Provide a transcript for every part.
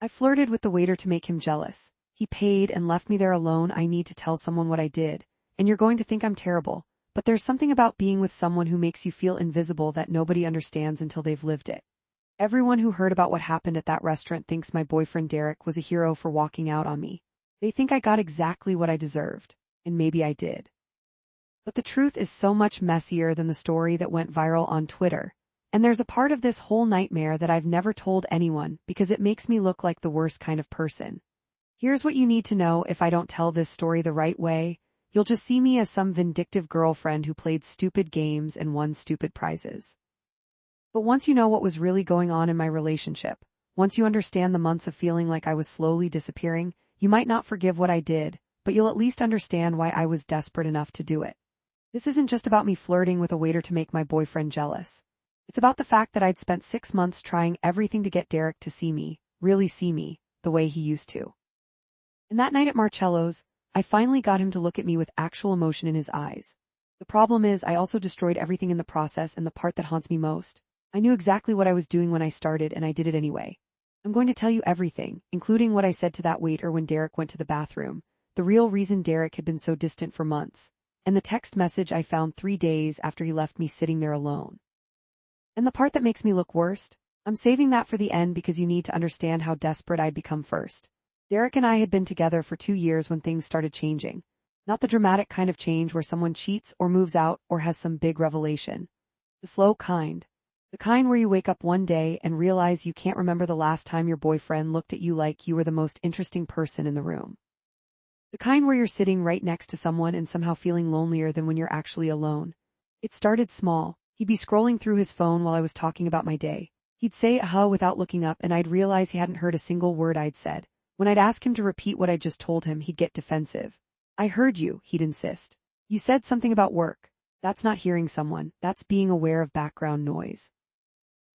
I flirted with the waiter to make him jealous. He paid and left me there alone. I need to tell someone what I did, and you're going to think I'm terrible, but there's something about being with someone who makes you feel invisible that nobody understands until they've lived it. Everyone who heard about what happened at that restaurant thinks my boyfriend Derek was a hero for walking out on me. They think I got exactly what I deserved, and maybe I did. But the truth is so much messier than the story that went viral on Twitter. And there's a part of this whole nightmare that I've never told anyone because it makes me look like the worst kind of person. Here's what you need to know: if I don't tell this story the right way, you'll just see me as some vindictive girlfriend who played stupid games and won stupid prizes. But once you know what was really going on in my relationship, once you understand the months of feeling like I was slowly disappearing, you might not forgive what I did, but you'll at least understand why I was desperate enough to do it. This isn't just about me flirting with a waiter to make my boyfriend jealous. It's about the fact that I'd spent 6 months trying everything to get Derek to see me, really see me, the way he used to. And that night at Marcello's, I finally got him to look at me with actual emotion in his eyes. The problem is I also destroyed everything in the process, and the part that haunts me most. I knew exactly what I was doing when I started, and I did it anyway. I'm going to tell you everything, including what I said to that waiter when Derek went to the bathroom, the real reason Derek had been so distant for months, and the text message I found 3 days after he left me sitting there alone. And the part that makes me look worst? I'm saving that for the end because you need to understand how desperate I'd become first. Derek and I had been together for 2 years when things started changing. Not the dramatic kind of change where someone cheats or moves out or has some big revelation. The slow kind. The kind where you wake up one day and realize you can't remember the last time your boyfriend looked at you like you were the most interesting person in the room. The kind where you're sitting right next to someone and somehow feeling lonelier than when you're actually alone. It started small. He'd be scrolling through his phone while I was talking about my day. He'd say without looking up, and I'd realize he hadn't heard a single word I'd said. When I'd ask him to repeat what I'd just told him, he'd get defensive. I heard you, he'd insist. You said something about work. That's not hearing someone, that's being aware of background noise.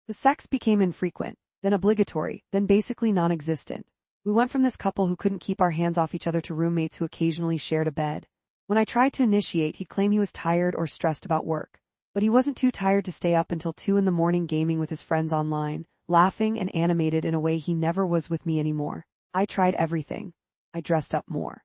The sex became infrequent, then obligatory, then basically non-existent. We went from this couple who couldn't keep our hands off each other to roommates who occasionally shared a bed. When I tried to initiate, he'd claim he was tired or stressed about work. But he wasn't too tired to stay up until 2 in the morning gaming with his friends online, laughing and animated in a way he never was with me anymore. I tried everything. I dressed up more.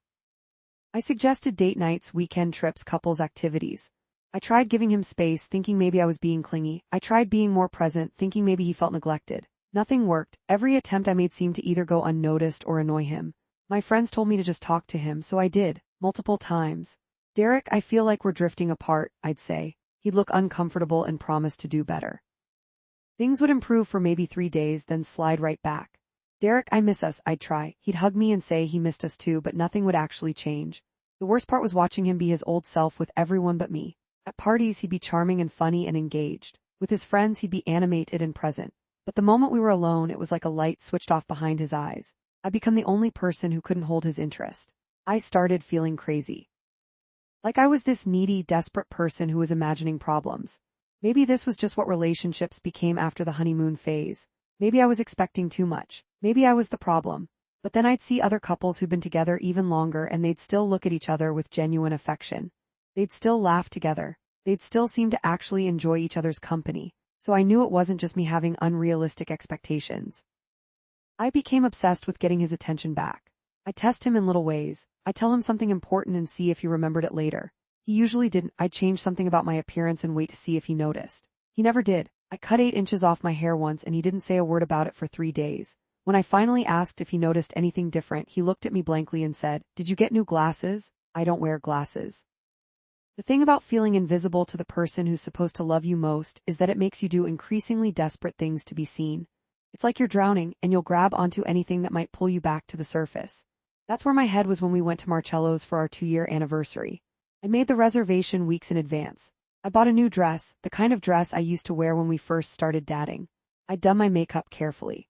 I suggested date nights, weekend trips, couples activities. I tried giving him space, thinking maybe I was being clingy. I tried being more present, thinking maybe he felt neglected. Nothing worked. Every attempt I made seemed to either go unnoticed or annoy him. My friends told me to just talk to him, so I did, multiple times. Derek, I feel like we're drifting apart, I'd say. He'd look uncomfortable and promise to do better. Things would improve for maybe 3 days, then slide right back. Derek, I miss us, I'd try. He'd hug me and say he missed us too, but nothing would actually change. The worst part was watching him be his old self with everyone but me. At parties, he'd be charming and funny and engaged. With his friends, he'd be animated and present. But the moment we were alone, it was like a light switched off behind his eyes. I'd become the only person who couldn't hold his interest. I started feeling crazy. Like I was this needy, desperate person who was imagining problems. Maybe this was just what relationships became after the honeymoon phase. Maybe I was expecting too much. Maybe I was the problem. But then I'd see other couples who'd been together even longer, and they'd still look at each other with genuine affection. They'd still laugh together. They'd still seem to actually enjoy each other's company. So I knew it wasn't just me having unrealistic expectations. I became obsessed with getting his attention back. I'd test him in little ways. I'd tell him something important and see if he remembered it later. He usually didn't. I'd change something about my appearance and wait to see if he noticed. He never did. I cut 8 inches off my hair once and he didn't say a word about it for 3 days. When I finally asked if he noticed anything different, he looked at me blankly and said, "Did you get new glasses? I don't wear glasses." The thing about feeling invisible to the person who's supposed to love you most is that it makes you do increasingly desperate things to be seen. It's like you're drowning and you'll grab onto anything that might pull you back to the surface. That's where my head was when we went to Marcello's for our 2-year anniversary. I made the reservation weeks in advance. I bought a new dress, the kind of dress I used to wear when we first started dating. I'd done my makeup carefully.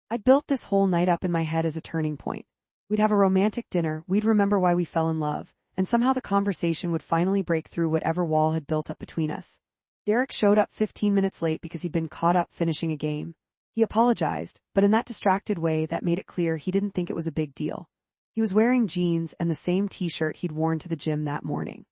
I'd built this whole night up in my head as a turning point. We'd have a romantic dinner, we'd remember why we fell in love, and somehow the conversation would finally break through whatever wall had built up between us. Derek showed up 15 minutes late because he'd been caught up finishing a game. He apologized, but in that distracted way that made it clear he didn't think it was a big deal. He was wearing jeans and the same t-shirt he'd worn to the gym that morning.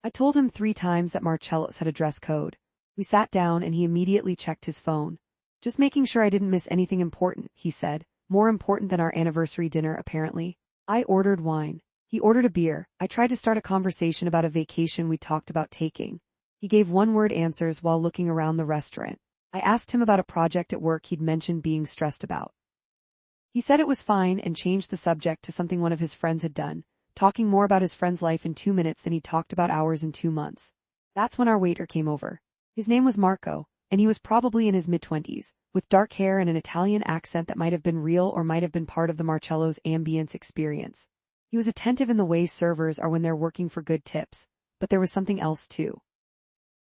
I told him 3 times that Marcello's had a dress code. We sat down and he immediately checked his phone. "Just making sure I didn't miss anything important," he said, more important than our anniversary dinner, apparently. I ordered wine. He ordered a beer. I tried to start a conversation about a vacation we talked about taking. He gave one-word answers while looking around the restaurant. I asked him about a project at work he'd mentioned being stressed about. He said it was fine and changed the subject to something one of his friends had done, talking more about his friend's life in 2 minutes than he talked about ours in 2 months. That's when our waiter came over. His name was Marco, and he was probably in his mid-20s, with dark hair and an Italian accent that might have been real or might have been part of the Marcello's ambience experience. He was attentive in the way servers are when they're working for good tips, but there was something else too.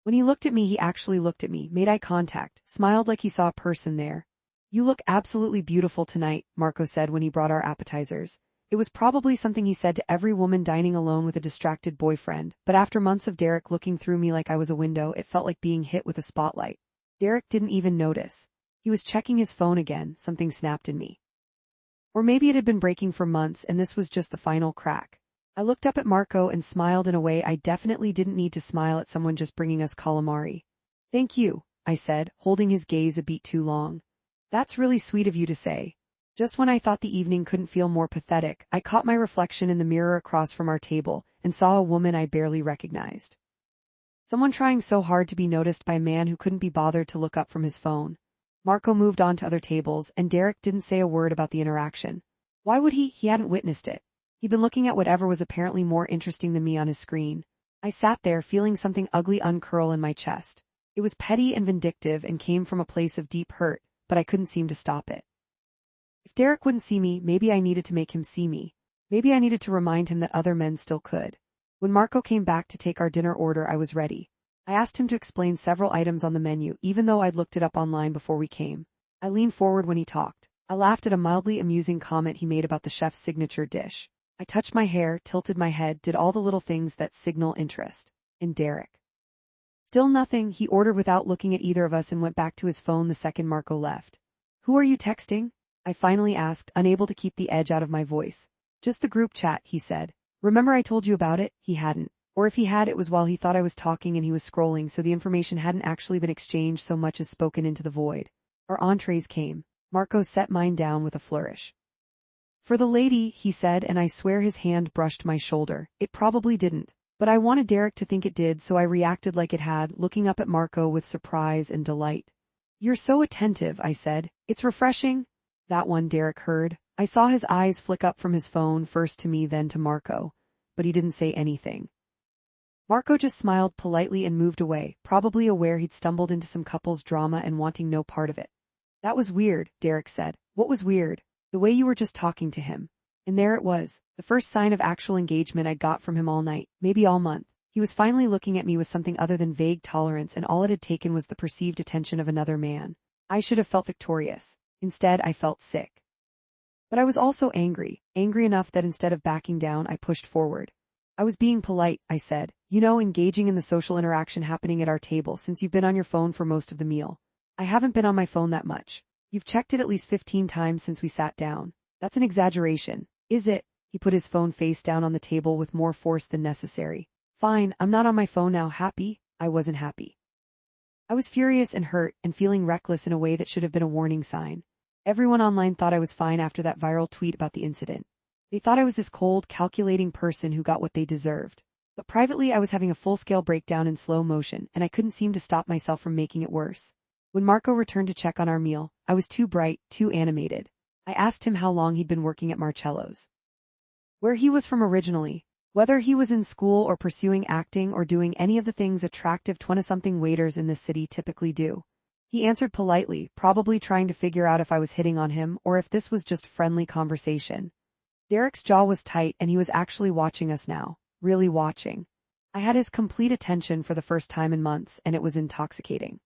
When he looked at me, he actually looked at me, made eye contact, smiled like he saw a person there. "You look absolutely beautiful tonight," Marco said when he brought our appetizers. It was probably something he said to every woman dining alone with a distracted boyfriend, but after months of Derek looking through me like I was a window, it felt like being hit with a spotlight. Derek didn't even notice. He was checking his phone again. Something snapped in me. Or maybe it had been breaking for months and this was just the final crack. I looked up at Marco and smiled in a way I definitely didn't need to smile at someone just bringing us calamari. "Thank you," I said, holding his gaze a beat too long. "That's really sweet of you to say." Just when I thought the evening couldn't feel more pathetic, I caught my reflection in the mirror across from our table and saw a woman I barely recognized. Someone trying so hard to be noticed by a man who couldn't be bothered to look up from his phone. Marco moved on to other tables, and Derek didn't say a word about the interaction. Why would he? He hadn't witnessed it. He'd been looking at whatever was apparently more interesting than me on his screen. I sat there feeling something ugly uncurl in my chest. It was petty and vindictive and came from a place of deep hurt, but I couldn't seem to stop it. If Derek wouldn't see me, maybe I needed to make him see me. Maybe I needed to remind him that other men still could. When Marco came back to take our dinner order, I was ready. I asked him to explain several items on the menu, even though I'd looked it up online before we came. I leaned forward when he talked. I laughed at a mildly amusing comment he made about the chef's signature dish. I touched my hair, tilted my head, did all the little things that signal interest. And Derek. Still nothing. He ordered without looking at either of us and went back to his phone the second Marco left. "Who are you texting?" I finally asked, unable to keep the edge out of my voice. "Just the group chat," he said. "Remember I told you about it?" He hadn't. Or if he had, it was while he thought I was talking and he was scrolling, so the information hadn't actually been exchanged so much as spoken into the void. Our entrees came. Marco set mine down with a flourish. "For the lady," he said, and I swear his hand brushed my shoulder. It probably didn't, but I wanted Derek to think it did, so I reacted like it had, looking up at Marco with surprise and delight. "You're so attentive," I said. "It's refreshing." "That one," Derek heard. I saw his eyes flick up from his phone, first to me, then to Marco, but he didn't say anything. Marco just smiled politely and moved away, probably aware he'd stumbled into some couple's drama and wanting no part of it. "That was weird," Derek said. "What was weird?" "The way you were just talking to him." And there it was, the first sign of actual engagement I'd got from him all night, maybe all month. He was finally looking at me with something other than vague tolerance, and all it had taken was the perceived attention of another man. I should have felt victorious. Instead, I felt sick. But I was also angry enough that instead of backing down, I pushed forward. "I was being polite," I said. "You know, engaging in the social interaction happening at our table since you've been on your phone for most of the meal." "I haven't been on my phone that much." "You've checked it at least 15 times since we sat down." "That's an exaggeration." "Is it?" He put his phone face down on the table with more force than necessary. "Fine, I'm not on my phone now." "Happy?" I wasn't happy. I was furious and hurt and feeling reckless in a way that should have been a warning sign. Everyone online thought I was fine after that viral tweet about the incident. They thought I was this cold, calculating person who got what they deserved. But privately, I was having a full-scale breakdown in slow motion, and I couldn't seem to stop myself from making it worse. When Marco returned to check on our meal, I was too bright, too animated. I asked him how long he'd been working at Marcello's, where he was from originally, whether he was in school or pursuing acting or doing any of the things attractive 20-something waiters in this city typically do. He answered politely, probably trying to figure out if I was hitting on him or if this was just friendly conversation. Derek's jaw was tight and he was actually watching us now, really watching. I had his complete attention for the first time in months, and it was intoxicating.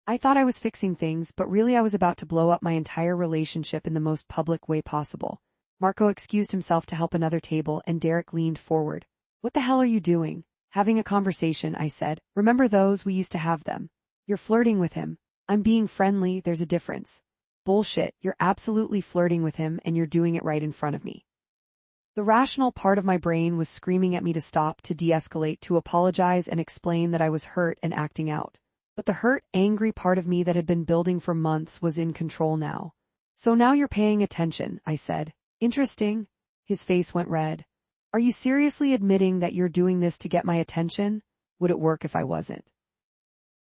I thought I was fixing things, but really I was about to blow up my entire relationship in the most public way possible. Marco excused himself to help another table, and Derek leaned forward. "What the hell are you doing?" "Having a conversation," I said. "Remember those? We used to have them." "You're flirting with him." "I'm being friendly, there's a difference." "Bullshit, you're absolutely flirting with him, and you're doing it right in front of me." The rational part of my brain was screaming at me to stop, to de-escalate, to apologize and explain that I was hurt and acting out. But the hurt, angry part of me that had been building for months was in control now. So now you're paying attention, I said. Interesting. His face went red. Are you seriously admitting that you're doing this to get my attention? Would it work if I wasn't?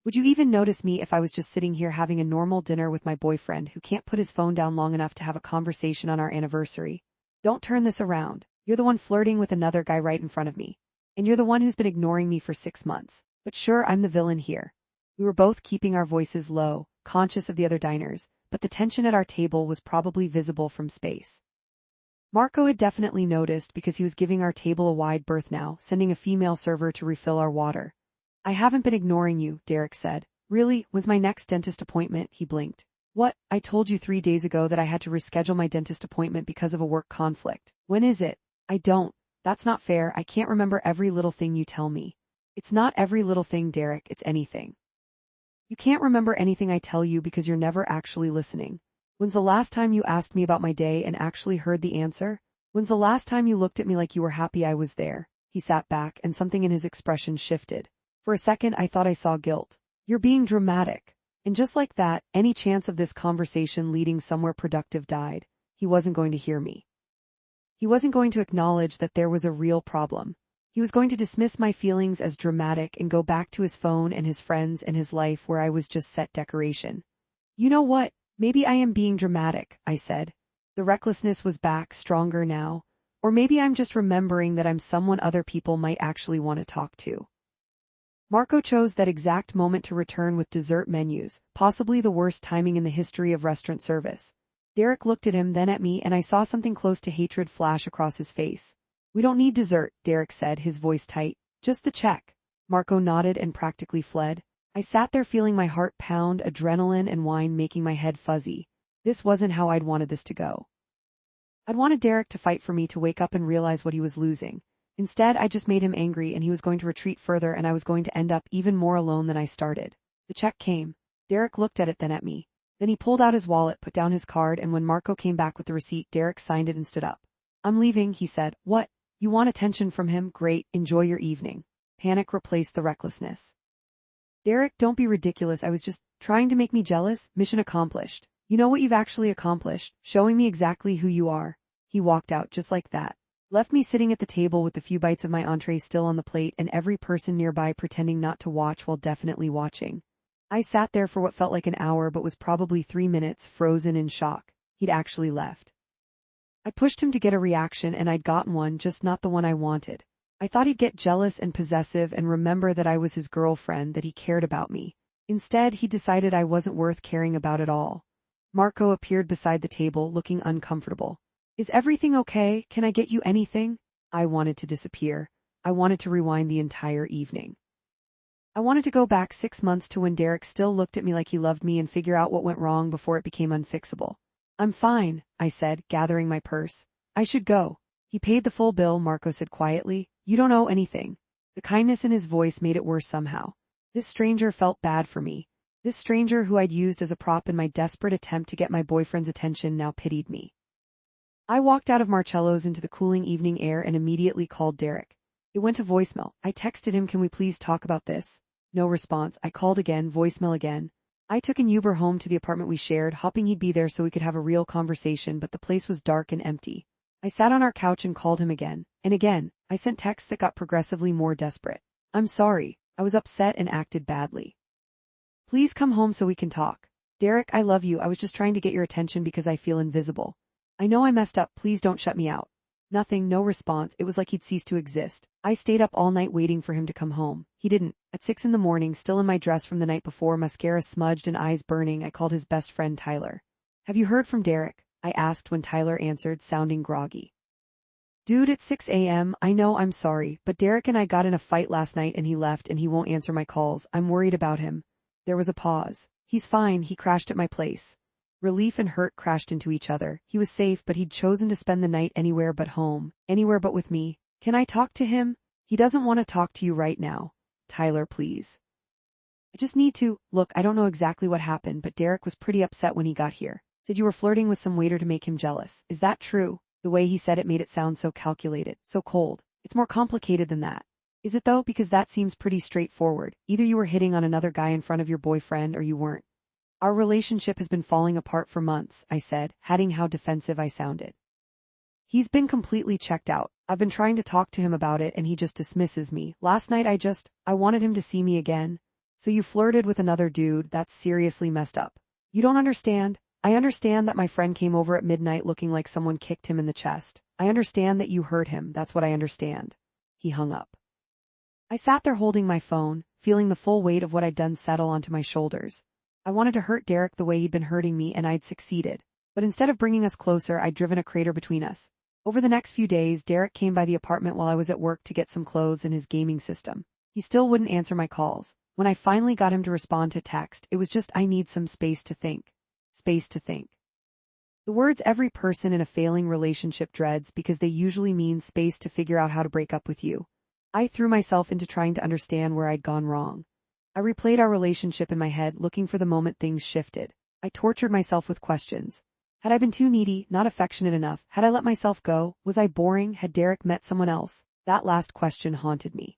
Would you even notice me if I was just sitting here having a normal dinner with my boyfriend who can't put his phone down long enough to have a conversation on our anniversary? Don't turn this around. You're the one flirting with another guy right in front of me. And you're the one who's been ignoring me for 6 months. But sure, I'm the villain here. We were both keeping our voices low, conscious of the other diners, but the tension at our table was probably visible from space. Marco had definitely noticed because he was giving our table a wide berth now, sending a female server to refill our water. I haven't been ignoring you, Derek said. Really? When's my next dentist appointment? He blinked. What? I told you 3 days ago that I had to reschedule my dentist appointment because of a work conflict. When is it? I don't. That's not fair. I can't remember every little thing you tell me. It's not every little thing, Derek. It's anything. You can't remember anything I tell you because you're never actually listening. When's the last time you asked me about my day and actually heard the answer? When's the last time you looked at me like you were happy I was there? He sat back and something in his expression shifted. For a second, I thought I saw guilt. You're being dramatic. And just like that, any chance of this conversation leading somewhere productive died. He wasn't going to hear me. He wasn't going to acknowledge that there was a real problem. He was going to dismiss my feelings as dramatic and go back to his phone and his friends and his life where I was just set decoration. You know what? Maybe I am being dramatic, I said. The recklessness was back, stronger now. Or maybe I'm just remembering that I'm someone other people might actually want to talk to. Marco chose that exact moment to return with dessert menus, possibly the worst timing in the history of restaurant service. Derek looked at him, then at me, and I saw something close to hatred flash across his face. We don't need dessert, Derek said, his voice tight. Just the check. Marco nodded and practically fled. I sat there feeling my heart pound, adrenaline and wine making my head fuzzy. This wasn't how I'd wanted this to go. I'd wanted Derek to fight for me to wake up and realize what he was losing. Instead, I just made him angry and he was going to retreat further and I was going to end up even more alone than I started. The check came. Derek looked at it, then at me. Then he pulled out his wallet, put down his card, and when Marco came back with the receipt, Derek signed it and stood up. I'm leaving, he said. What? You want attention from him? Great, enjoy your evening. Panic replaced the recklessness. Derek, don't be ridiculous. I was just trying to make me jealous. Mission accomplished. You know what you've actually accomplished? Showing me exactly who you are. He walked out just like that. Left me sitting at the table with the few bites of my entree still on the plate and every person nearby pretending not to watch while definitely watching. I sat there for what felt like an hour but was probably 3 minutes, frozen in shock. He'd actually left. I pushed him to get a reaction and I'd gotten one, just not the one I wanted. I thought he'd get jealous and possessive and remember that I was his girlfriend, that he cared about me. Instead, he decided I wasn't worth caring about at all. Marco appeared beside the table, looking uncomfortable. Is everything okay? Can I get you anything? I wanted to disappear. I wanted to rewind the entire evening. I wanted to go back 6 months to when Derek still looked at me like he loved me and figure out what went wrong before it became unfixable. I'm fine, I said, gathering my purse. I should go. He paid the full bill, Marco said quietly. You don't owe anything. The kindness in his voice made it worse somehow. This stranger felt bad for me. This stranger who I'd used as a prop in my desperate attempt to get my boyfriend's attention now pitied me. I walked out of Marcello's into the cooling evening air and immediately called Derek. It went to voicemail. I texted him, can we please talk about this? No response. I called again, voicemail again. I took an Uber home to the apartment we shared, hoping he'd be there so we could have a real conversation, but the place was dark and empty. I sat on our couch and called him again. And again, I sent texts that got progressively more desperate. I'm sorry. I was upset and acted badly. Please come home so we can talk. Derek, I love you. I was just trying to get your attention because I feel invisible. I know I messed up. Please don't shut me out. Nothing, no response. It was like he'd ceased to exist. I stayed up all night waiting for him to come home. He didn't. At 6 a.m, still in my dress from the night before, mascara smudged and eyes burning, I called his best friend Tyler. Have you heard from Derek? I asked when Tyler answered, sounding groggy. Dude, it's 6 a.m. I know, I'm sorry, but Derek and I got in a fight last night and he left and he won't answer my calls. I'm worried about him. There was a pause. He's fine. He crashed at my place. Relief and hurt crashed into each other. He was safe, but he'd chosen to spend the night anywhere but home. Anywhere but with me. Can I talk to him? He doesn't want to talk to you right now. Tyler, please. I just need to. Look, I don't know exactly what happened, but Derek was pretty upset when he got here. Said you were flirting with some waiter to make him jealous. Is that true? The way he said it made it sound so calculated, so cold. It's more complicated than that. Is it though? Because that seems pretty straightforward. Either you were hitting on another guy in front of your boyfriend or you weren't. Our relationship has been falling apart for months, I said, adding how defensive I sounded. He's been completely checked out. I've been trying to talk to him about it and he just dismisses me. Last night I wanted him to see me again. So you flirted with another dude? That's seriously messed up. You don't understand. I understand that my friend came over at midnight looking like someone kicked him in the chest. I understand that you hurt him. That's what I understand. He hung up. I sat there holding my phone, feeling the full weight of what I'd done settle onto my shoulders. I wanted to hurt Derek the way he'd been hurting me and I'd succeeded. But instead of bringing us closer, I'd driven a crater between us. Over the next few days, Derek came by the apartment while I was at work to get some clothes and his gaming system. He still wouldn't answer my calls. When I finally got him to respond to text, it was just I need some space to think. Space to think. The words every person in a failing relationship dreads because they usually mean space to figure out how to break up with you. I threw myself into trying to understand where I'd gone wrong. I replayed our relationship in my head, looking for the moment things shifted. I tortured myself with questions. Had I been too needy, not affectionate enough? Had I let myself go? Was I boring? Had Derek met someone else? That last question haunted me.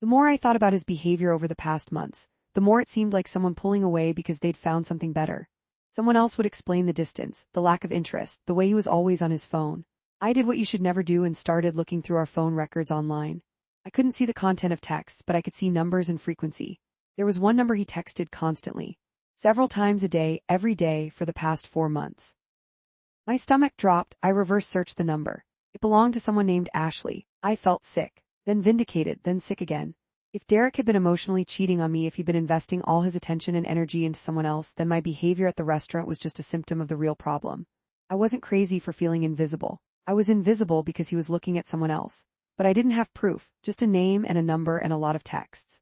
The more I thought about his behavior over the past months, the more it seemed like someone pulling away because they'd found something better. Someone else would explain the distance, the lack of interest, the way he was always on his phone. I did what you should never do and started looking through our phone records online. I couldn't see the content of texts, but I could see numbers and frequency. There was one number he texted constantly. Several times a day, every day, for the past 4 months. My stomach dropped. I reverse searched the number. It belonged to someone named Ashley. I felt sick, then vindicated, then sick again. If Derek had been emotionally cheating on me, if he'd been investing all his attention and energy into someone else, then my behavior at the restaurant was just a symptom of the real problem. I wasn't crazy for feeling invisible. I was invisible because he was looking at someone else. But I didn't have proof, just a name and a number and a lot of texts.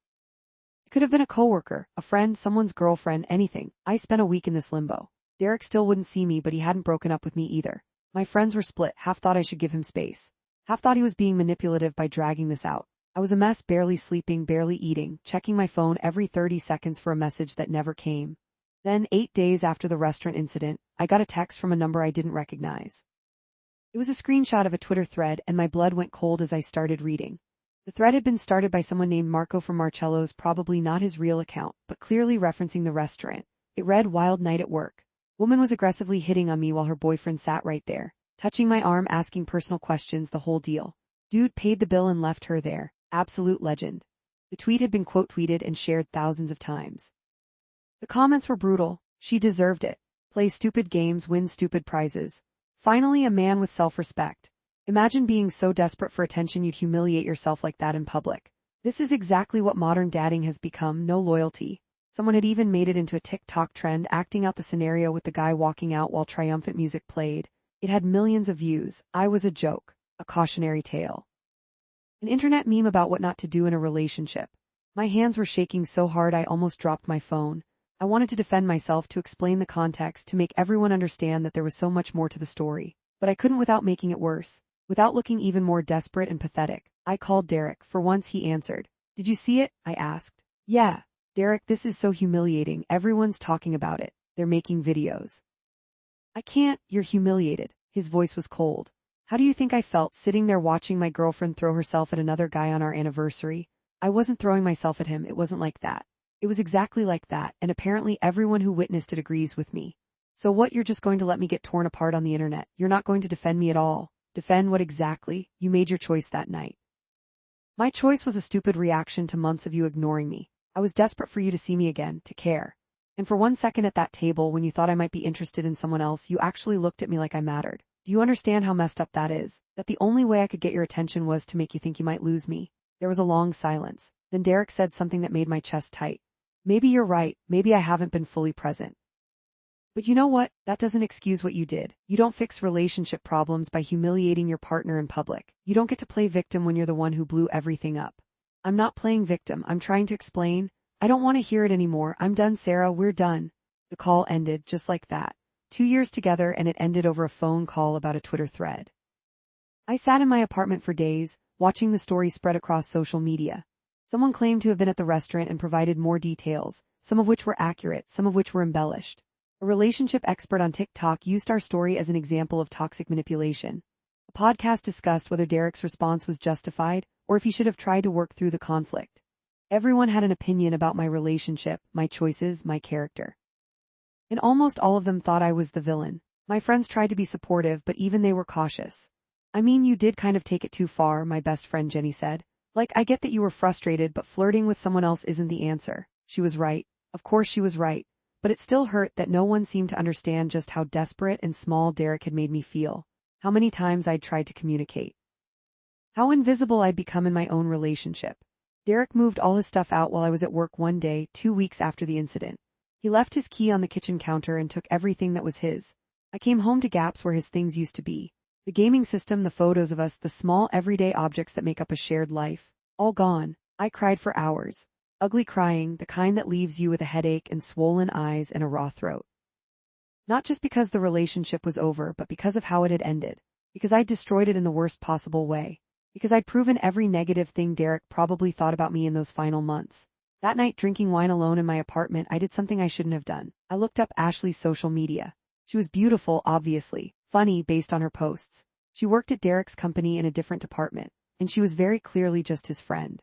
Could have been a coworker, a friend, someone's girlfriend, anything. I spent a week in this limbo. Derek still wouldn't see me, but he hadn't broken up with me either. My friends were split, half thought I should give him space. Half thought he was being manipulative by dragging this out. I was a mess, barely sleeping, barely eating, checking my phone every 30 seconds for a message that never came. Then, 8 days after the restaurant incident, I got a text from a number I didn't recognize. It was a screenshot of a Twitter thread, and my blood went cold as I started reading. The thread had been started by someone named Marco from Marcello's, probably not his real account, but clearly referencing the restaurant. It read, "Wild night at work. Woman was aggressively hitting on me while her boyfriend sat right there, touching my arm, asking personal questions, the whole deal. Dude paid the bill and left her there. Absolute legend." The tweet had been quote tweeted and shared thousands of times. The comments were brutal. She deserved it. Play stupid games, win stupid prizes. Finally, a man with self-respect. Imagine being so desperate for attention you'd humiliate yourself like that in public. This is exactly what modern dating has become, no loyalty. Someone had even made it into a TikTok trend, acting out the scenario with the guy walking out while triumphant music played. It had millions of views. I was a joke, a cautionary tale. An internet meme about what not to do in a relationship. My hands were shaking so hard I almost dropped my phone. I wanted to defend myself, to explain the context, to make everyone understand that there was so much more to the story. But I couldn't without making it worse. Without looking even more desperate and pathetic. I called Derek. For once he answered. "Did you see it?" I asked. "Yeah. Derek, this is so humiliating. Everyone's talking about it. They're making videos." "I can't. You're humiliated." His voice was cold. "How do you think I felt sitting there watching my girlfriend throw herself at another guy on our anniversary?" I wasn't throwing myself at him. It wasn't like that. It was exactly like that, and apparently everyone who witnessed it agrees with me. "So what, you're just going to let me get torn apart on the internet? You're not going to defend me at all?" "Defend what exactly? You made your choice that night." "My choice was a stupid reaction to months of you ignoring me. I was desperate for you to see me again, to care. And for 1 second at that table, when you thought I might be interested in someone else, you actually looked at me like I mattered. Do you understand how messed up that is? That the only way I could get your attention was to make you think you might lose me?" There was a long silence. Then Derek said something that made my chest tight. "Maybe you're right. Maybe I haven't been fully present. But you know what? That doesn't excuse what you did. You don't fix relationship problems by humiliating your partner in public. You don't get to play victim when you're the one who blew everything up." "I'm not playing victim. I'm trying to explain. I don't want to hear it anymore. I'm done, Sarah. We're done." The call ended just like that. 2 years together, and it ended over a phone call about a Twitter thread. I sat in my apartment for days, watching the story spread across social media. Someone claimed to have been at the restaurant and provided more details, some of which were accurate, some of which were embellished. A relationship expert on TikTok used our story as an example of toxic manipulation. A podcast discussed whether Derek's response was justified, or if he should have tried to work through the conflict. Everyone had an opinion about my relationship, my choices, my character. And almost all of them thought I was the villain. My friends tried to be supportive, but even they were cautious. I mean, you did kind of take it too far, my best friend Jenny said. Like, I get that you were frustrated, but flirting with someone else isn't the answer. She was right. Of course she was right. But it still hurt that no one seemed to understand just how desperate and small Derek had made me feel. How many times I'd tried to communicate. How invisible I'd become in my own relationship. Derek moved all his stuff out while I was at work one day, 2 weeks after the incident. He left his key on the kitchen counter and took everything that was his. I came home to gaps where his things used to be. The gaming system, the photos of us, the small everyday objects that make up a shared life. All gone. I cried for hours. Ugly crying, the kind that leaves you with a headache and swollen eyes and a raw throat. Not just because the relationship was over, but because of how it had ended. Because I'd destroyed it in the worst possible way. Because I'd proven every negative thing Derek probably thought about me in those final months. That night, drinking wine alone in my apartment, I did something I shouldn't have done. I looked up Ashley's social media. She was beautiful, obviously, funny based on her posts. She worked at Derek's company in a different department, and she was very clearly just his friend.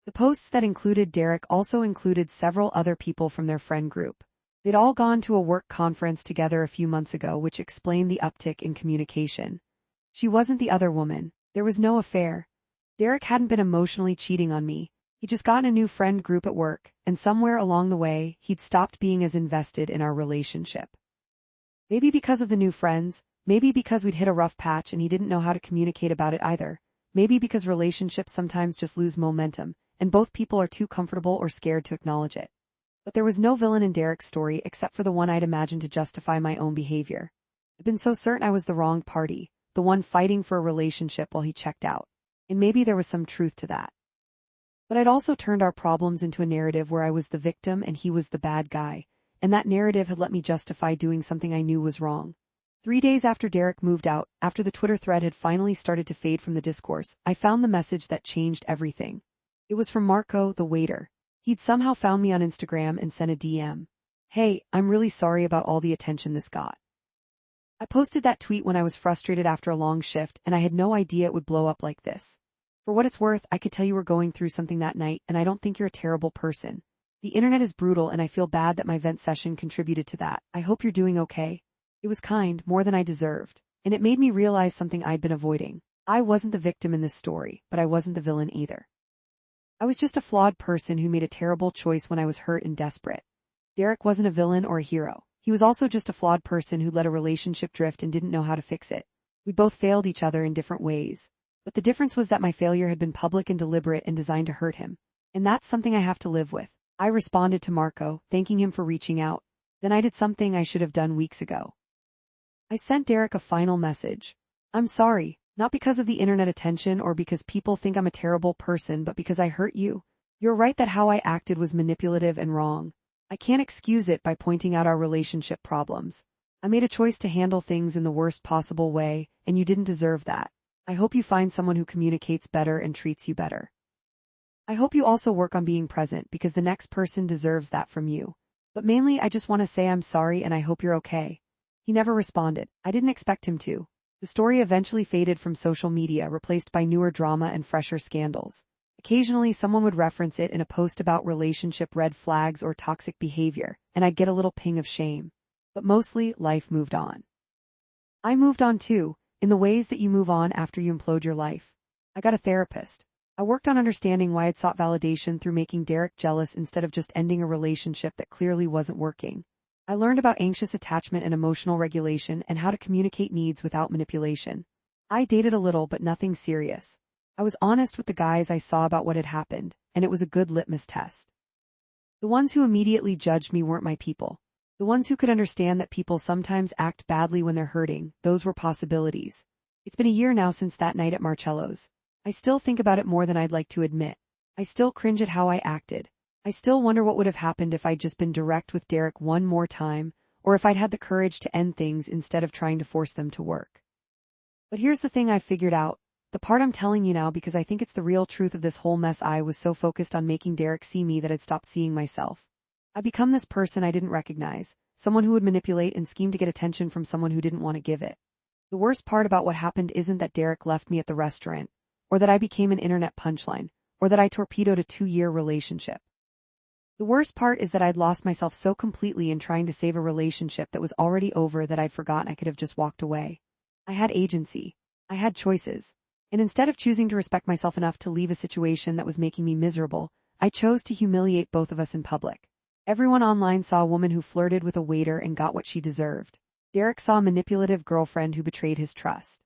The posts that included Derek also included several other people from their friend group. They'd all gone to a work conference together a few months ago, which explained the uptick in communication. She wasn't the other woman. There was no affair. Derek hadn't been emotionally cheating on me. He just got in a new friend group at work, and somewhere along the way, he'd stopped being as invested in our relationship. Maybe because of the new friends, maybe because we'd hit a rough patch and he didn't know how to communicate about it either. Maybe because relationships sometimes just lose momentum, and both people are too comfortable or scared to acknowledge it. But there was no villain in Derek's story except for the one I'd imagined to justify my own behavior. I'd been so certain I was the wrong party, the one fighting for a relationship while he checked out. And maybe there was some truth to that. But I'd also turned our problems into a narrative where I was the victim and he was the bad guy, and that narrative had let me justify doing something I knew was wrong. 3 days after Derek moved out, after the Twitter thread had finally started to fade from the discourse, I found the message that changed everything. It was from Marco, the waiter. He'd somehow found me on Instagram and sent a DM. "Hey, I'm really sorry about all the attention this got. I posted that tweet when I was frustrated after a long shift, and I had no idea it would blow up like this. For what it's worth, I could tell you were going through something that night, and I don't think you're a terrible person. The internet is brutal, and I feel bad that my vent session contributed to that. I hope you're doing okay." It was kind, more than I deserved, and it made me realize something I'd been avoiding. I wasn't the victim in this story, but I wasn't the villain either. I was just a flawed person who made a terrible choice when I was hurt and desperate. Derek wasn't a villain or a hero. He was also just a flawed person who let a relationship drift and didn't know how to fix it. We both failed each other in different ways. But the difference was that my failure had been public and deliberate and designed to hurt him. And that's something I have to live with. I responded to Marco, thanking him for reaching out. Then I did something I should have done weeks ago. I sent Derek a final message. "I'm sorry, not because of the internet attention or because people think I'm a terrible person, but because I hurt you. You're right that how I acted was manipulative and wrong. I can't excuse it by pointing out our relationship problems. I made a choice to handle things in the worst possible way, and you didn't deserve that. I hope you find someone who communicates better and treats you better. I hope you also work on being present because the next person deserves that from you. But mainly I just want to say I'm sorry and I hope you're okay." He never responded. I didn't expect him to. The story eventually faded from social media, replaced by newer drama and fresher scandals. Occasionally someone would reference it in a post about relationship red flags or toxic behavior, and I'd get a little ping of shame. But mostly, life moved on. I moved on too, in the ways that you move on after you implode your life. I got a therapist. I worked on understanding why I'd sought validation through making Derek jealous instead of just ending a relationship that clearly wasn't working. I learned about anxious attachment and emotional regulation and how to communicate needs without manipulation. I dated a little, but nothing serious. I was honest with the guys I saw about what had happened, and it was a good litmus test. The ones who immediately judged me weren't my people. The ones who could understand that people sometimes act badly when they're hurting, those were possibilities. It's been a year now since that night at Marcello's. I still think about it more than I'd like to admit. I still cringe at how I acted. I still wonder what would have happened if I'd just been direct with Derek one more time, or if I'd had the courage to end things instead of trying to force them to work. But here's the thing I've figured out. The part I'm telling you now because I think it's the real truth of this whole mess. I was so focused on making Derek see me that I'd stopped seeing myself. I'd become this person I didn't recognize, someone who would manipulate and scheme to get attention from someone who didn't want to give it. The worst part about what happened isn't that Derek left me at the restaurant, or that I became an internet punchline, or that I torpedoed a 2-year relationship. The worst part is that I'd lost myself so completely in trying to save a relationship that was already over that I'd forgotten I could have just walked away. I had agency. I had choices. And instead of choosing to respect myself enough to leave a situation that was making me miserable, I chose to humiliate both of us in public. Everyone online saw a woman who flirted with a waiter and got what she deserved. Derek saw a manipulative girlfriend who betrayed his trust.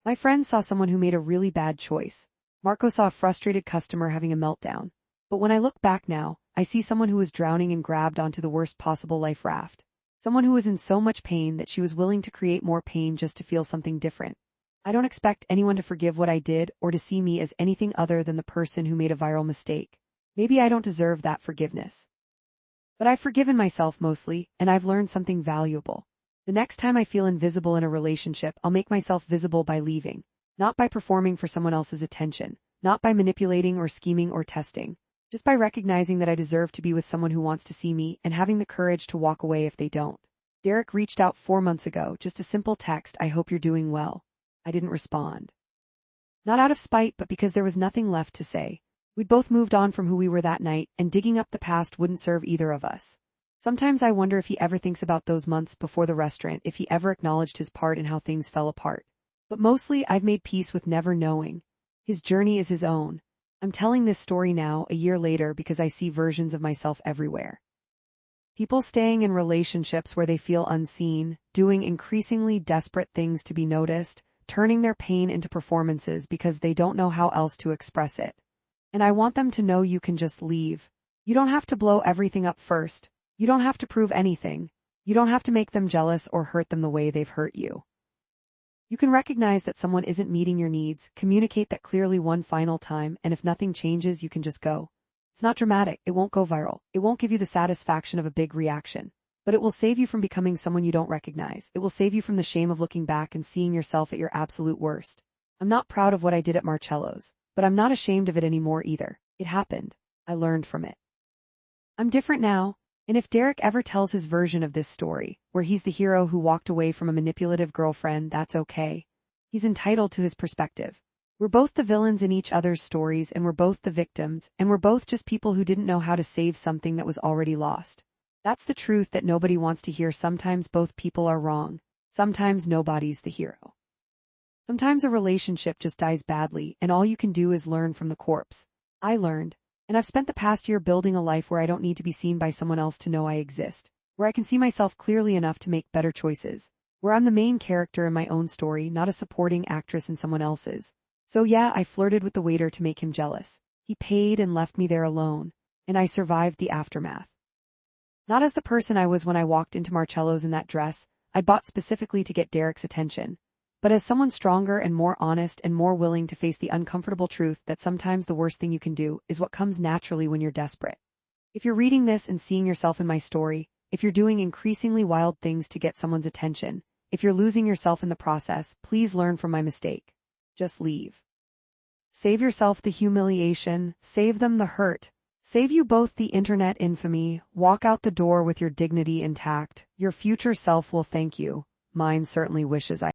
My friends saw someone who made a really bad choice. Marco saw a frustrated customer having a meltdown. But when I look back now, I see someone who was drowning and grabbed onto the worst possible life raft. Someone who was in so much pain that she was willing to create more pain just to feel something different. I don't expect anyone to forgive what I did or to see me as anything other than the person who made a viral mistake. Maybe I don't deserve that forgiveness. But I've forgiven myself mostly, and I've learned something valuable. The next time I feel invisible in a relationship, I'll make myself visible by leaving. Not by performing for someone else's attention. Not by manipulating or scheming or testing. Just by recognizing that I deserve to be with someone who wants to see me and having the courage to walk away if they don't. Derek reached out 4 months ago, just a simple text, "I hope you're doing well." I didn't respond. Not out of spite, but because there was nothing left to say. We'd both moved on from who we were that night, and digging up the past wouldn't serve either of us. Sometimes I wonder if he ever thinks about those months before the restaurant, if he ever acknowledged his part in how things fell apart. But mostly, I've made peace with never knowing. His journey is his own. I'm telling this story now, a year later, because I see versions of myself everywhere. People staying in relationships where they feel unseen, doing increasingly desperate things to be noticed, turning their pain into performances because they don't know how else to express it. And I want them to know you can just leave. You don't have to blow everything up first. You don't have to prove anything. You don't have to make them jealous or hurt them the way they've hurt you. You can recognize that someone isn't meeting your needs, communicate that clearly one final time, and if nothing changes, you can just go. It's not dramatic, it won't go viral, it won't give you the satisfaction of a big reaction. But it will save you from becoming someone you don't recognize. It will save you from the shame of looking back and seeing yourself at your absolute worst. I'm not proud of what I did at Marcello's, but I'm not ashamed of it anymore either. It happened. I learned from it. I'm different now. And if Derek ever tells his version of this story, where he's the hero who walked away from a manipulative girlfriend, that's okay. He's entitled to his perspective. We're both the villains in each other's stories, and we're both the victims, and we're both just people who didn't know how to save something that was already lost. That's the truth that nobody wants to hear. Sometimes both people are wrong. Sometimes nobody's the hero. Sometimes a relationship just dies badly, and all you can do is learn from the corpse. I learned. And I've spent the past year building a life where I don't need to be seen by someone else to know I exist, where I can see myself clearly enough to make better choices, where I'm the main character in my own story, not a supporting actress in someone else's. So yeah, I flirted with the waiter to make him jealous. He paid and left me there alone, and I survived the aftermath. Not as the person I was when I walked into Marcello's in that dress I'd bought specifically to get Derek's attention, but as someone stronger and more honest and more willing to face the uncomfortable truth that sometimes the worst thing you can do is what comes naturally when you're desperate. If you're reading this and seeing yourself in my story, if you're doing increasingly wild things to get someone's attention, if you're losing yourself in the process, please learn from my mistake. Just leave. Save yourself the humiliation, save them the hurt. Save you both the internet infamy, walk out the door with your dignity intact. Your future self will thank you. Mine certainly wishes I